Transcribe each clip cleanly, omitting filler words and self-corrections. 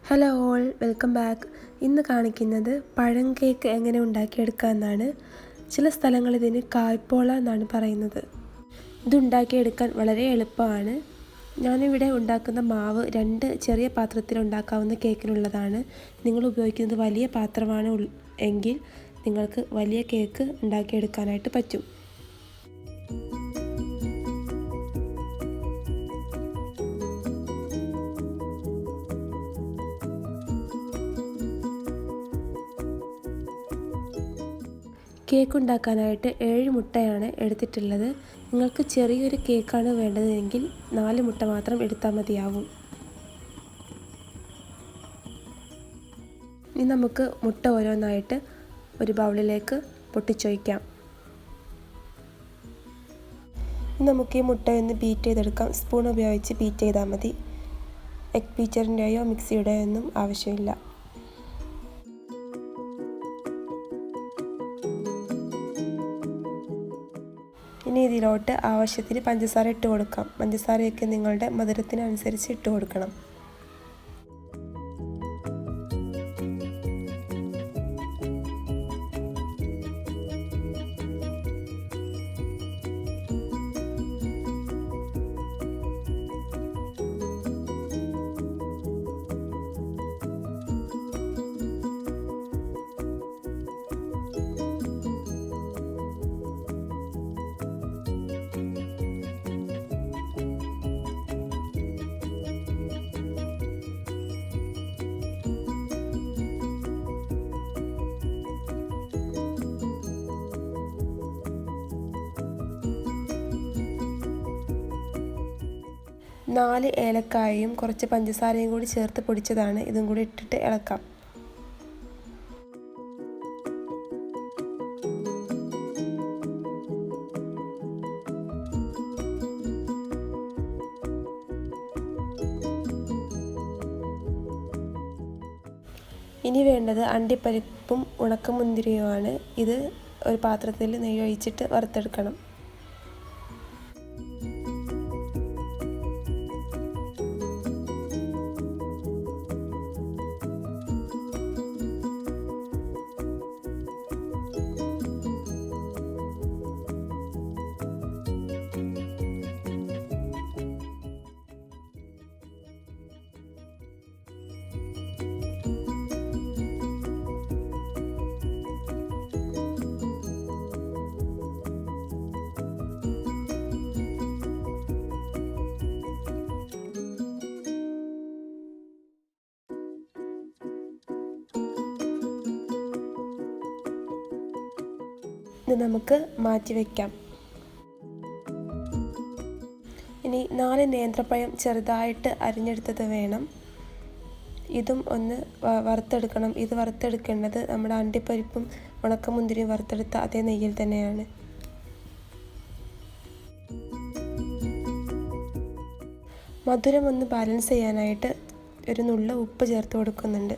Hello all, welcome back. ഇന്ന് കാണിക്കുന്നത് പഴം കേക്ക് എങ്ങനെ ഉണ്ടാക്കിയെടുക്കാമെന്നാണ്. ചില സ്ഥലങ്ങളിൽ ഇതിന് കായ്പോള എന്നാണ് പറയുന്നത്. ഇതുണ്ടാക്കിയെടുക്കാൻ വളരെ എളുപ്പമാണ്. ഞാനിവിടെ ഉണ്ടാക്കുന്ന മാവ് 2 ചെറിയ പാത്രത്തിൽ ഉണ്ടാക്കാവുന്ന കേക്കിനുള്ളതാണ്. നിങ്ങൾ ഉപയോഗിക്കുന്നത് വലിയ പാത്രമാണ് എങ്കിൽ നിങ്ങൾക്ക് വലിയ കേക്ക് ഉണ്ടാക്കിയെടുക്കാനായിട്ട് പറ്റും. കേക്ക് ഉണ്ടാക്കാനായിട്ട് 7 മുട്ടയാണ് എടുത്തിട്ടുള്ളത്. നിങ്ങൾക്ക് ചെറിയൊരു കേക്കാണ് വേണ്ടതെങ്കിൽ 4 മുട്ട മാത്രം എടുത്താൽ മതിയാവും. ഇനി നമുക്ക് മുട്ട ഓരോന്നായിട്ട് ഒരു ബൗളിലേക്ക് പൊട്ടിച്ചൊഴിക്കാം. നമുക്ക് ഈ മുട്ടയൊന്ന് ബീറ്റ് ചെയ്തെടുക്കാം. സ്പൂൺ ഉപയോഗിച്ച് ബീറ്റ് ചെയ്താൽ മതി. എഗ് ബീറ്ററിൻ്റെയോ മിക്സിയുടെയോ ഒന്നും ആവശ്യമില്ല. ഇനി ഇതിലോട്ട് ആവശ്യത്തിന് പഞ്ചസാര ഇട്ട് കൊടുക്കാം. പഞ്ചസാരയൊക്കെ നിങ്ങളുടെ മധുരത്തിനനുസരിച്ച് ഇട്ട് കൊടുക്കണം. നാല് ഏലക്കായയും കുറച്ച് പഞ്ചസാരയും കൂടി ചേർത്ത് പൊടിച്ചതാണ്. ഇതും കൂടി ഇട്ടിട്ട് ഇളക്കാം. ഇനി വേണ്ടത് അണ്ടിപ്പരിപ്പും ഉണക്കമുന്തിരിയുമാണ്. ഇത് ഒരു പാത്രത്തിൽ നെയ്യ് ഒഴിച്ചിട്ട് വറുത്തെടുക്കണം. ഇത് നമുക്ക് മാറ്റി വയ്ക്കാം. ഇനി 4 നേന്ത്രപ്പഴം ചെറുതായിട്ട് അരിഞ്ഞെടുത്തത് വേണം. ഇതും ഒന്ന് വറുത്തെടുക്കണം. ഇത് വറുത്തെടുക്കേണ്ടത് നമ്മുടെ അണ്ടിപ്പരിപ്പും ഉണക്കമുന്തിരിയും വറുത്തെടുത്ത അതേ നെയ്യിൽ തന്നെയാണ്. മധുരം ഒന്ന് ബാലൻസ് ചെയ്യാനായിട്ട് ഒരു നുള്ള ഉപ്പ് ചേർത്ത് കൊടുക്കുന്നുണ്ട്.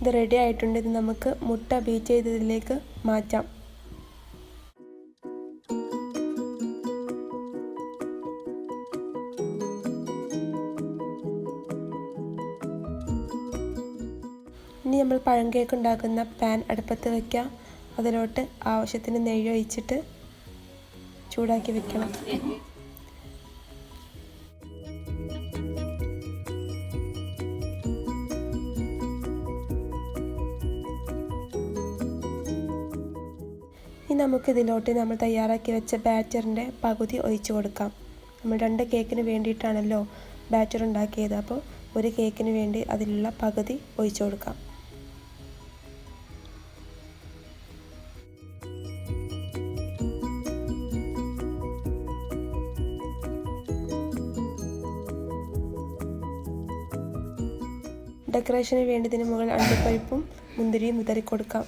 ഇത് റെഡി ആയിട്ടുണ്ട്. ഇത് നമുക്ക് മുട്ട ബീറ്റ് ചെയ്തതിലേക്ക് മാറ്റാം. ഇനി നമ്മൾ പഴം കേക്ക് ഉണ്ടാക്കുന്ന പാൻ അടുപ്പത്ത് വയ്ക്കാം. അതിലോട്ട് ആവശ്യത്തിന് നെയ്യ് ഒഴിച്ചിട്ട് ചൂടാക്കി വെക്കണം. ഇനി നമുക്കിതിലോട്ട് നമ്മൾ തയ്യാറാക്കി വെച്ച ബാറ്ററിൻ്റെ പകുതി ഒഴിച്ച് കൊടുക്കാം. നമ്മൾ 2 കേക്കിന് വേണ്ടിയിട്ടാണല്ലോ ബാറ്റർ ഉണ്ടാക്കിയത്. അപ്പോൾ ഒരു കേക്കിന് വേണ്ടി അതിലുള്ള പകുതി ഒഴിച്ച് കൊടുക്കാം. ഡെക്കറേഷന് വേണ്ടി ഇതിന് മുകളിൽ അണ്ടിപ്പരിപ്പും മുന്തിരിയും വിതറി കൊടുക്കാം.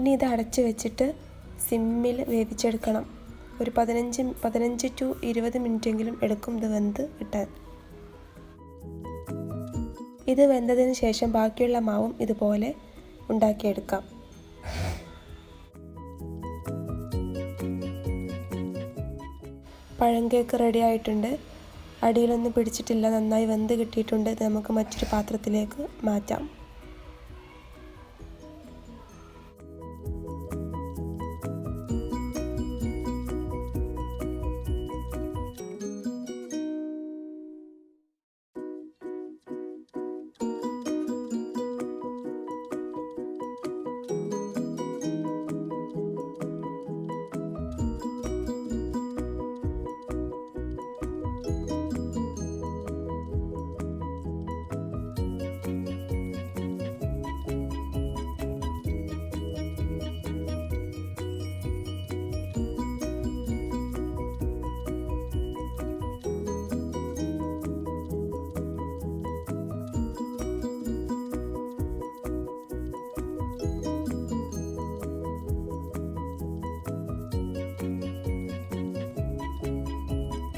ഇനി ഇത് അടച്ച് വെച്ചിട്ട് സിമ്മിൽ വേവിച്ചെടുക്കണം. ഒരു 15 to 20 മിനിറ്റെങ്കിലും എടുക്കും ഇത് വെന്ത് കിട്ടാൻ. ഇത് വെന്തതിന് ശേഷം ബാക്കിയുള്ള മാവും ഇതുപോലെ ഉണ്ടാക്കിയെടുക്കാം. പഴം കേക്ക് റെഡി ആയിട്ടുണ്ട്. അടിയിലൊന്നും പിടിച്ചിട്ടില്ല, നന്നായി വെന്ത് കിട്ടിയിട്ടുണ്ട്. ഇത് നമുക്ക് മറ്റൊരു പാത്രത്തിലേക്ക് മാറ്റാം.